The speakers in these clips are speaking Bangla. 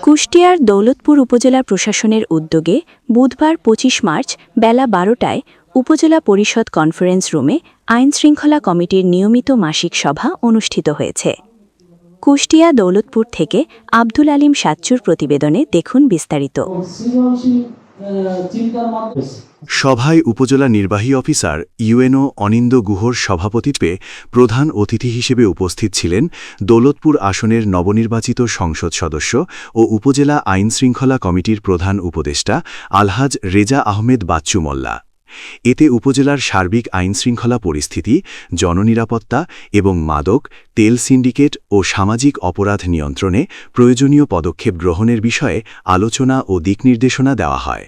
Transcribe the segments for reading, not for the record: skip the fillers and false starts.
কুষ্টিয়ার দৌলতপুর উপজেলা প্রশাসনের উদ্যোগে বুধবার ২৫ মার্চ বেলা ১২টায় উপজেলা পরিষদ কনফারেন্স রুমে আইনশৃঙ্খলা কমিটির নিয়মিত মাসিক সভা অনুষ্ঠিত হয়েছে। কুষ্টিয়া দৌলতপুর থেকে আব্দুল আলীম সাচ্চুর প্রতিবেদনে দেখুন বিস্তারিত। সভায় উপজেলা নির্বাহী অফিসার ইউএনও অনিন্দ গুহর সভাপতিত্বে প্রধান অতিথি হিসেবে উপস্থিত ছিলেন দৌলতপুর আসনের নবনির্বাচিত সংসদ সদস্য ও উপজেলা আইনশৃঙ্খলা কমিটির প্রধান উপদেষ্টা আলহাজ রেজা আহমেদ বাচ্চু মোল্লা। এতে উপজেলার সার্বিক আইনশৃঙ্খলা পরিস্থিতি, জননিরাপত্তা এবং মাদক, তেল সিন্ডিকেট ও সামাজিক অপরাধ নিয়ন্ত্রণে প্রয়োজনীয় পদক্ষেপ গ্রহণের বিষয়ে আলোচনা ও দিকনির্দেশনা দেওয়া হয়।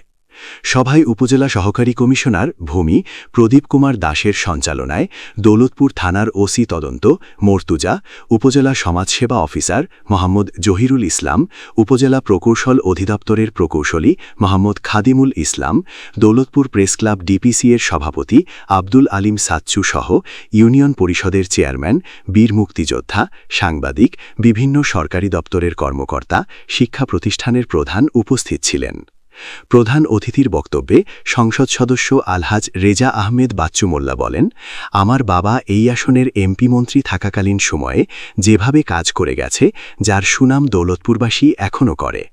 সভায় উপজেলা সহকারী কমিশনার ভূমি প্রদীপ কুমার দাসের সঞ্চালনায় দৌলতপুর থানার ওসি তদন্ত মর্তুজা, উপজেলা সমাজসেবা অফিসার মোহাম্মদ জহিরুল ইসলাম, উপজেলা প্রকৌশল অধিদপ্তরের প্রকৌশলী মোহাম্মদ খাদিমুল ইসলাম, দৌলতপুর প্রেসক্লাব ডিপিসি এর সভাপতি আব্দুল আলীম সাচ্চু সহ ইউনিয়ন পরিষদের চেয়ারম্যান, বীর মুক্তিযোদ্ধা, সাংবাদিক, বিভিন্ন সরকারি দপ্তরের কর্মকর্তা, শিক্ষা প্রতিষ্ঠানের প্রধান উপস্থিত ছিলেন। প্রধান অতিথির বক্তব্যে সংসদ সদস্য আলহাজ রেজা আহমেদ বাচ্চু মোল্লা বলেন, আমার বাবা এই আসনের এমপি মন্ত্রী থাকাকালীন সময়ে যেভাবে কাজ করে গেছে, যার সুনাম দৌলতপুরবাসী এখনও করে,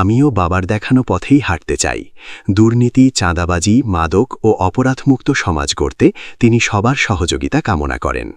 আমিও বাবার দেখানো পথেই হাঁটতে চাই। দুর্নীতি, চাঁদাবাজি, মাদক ও অপরাধমুক্ত সমাজ গড়তে তিনি সবার সহযোগিতা কামনা করেন।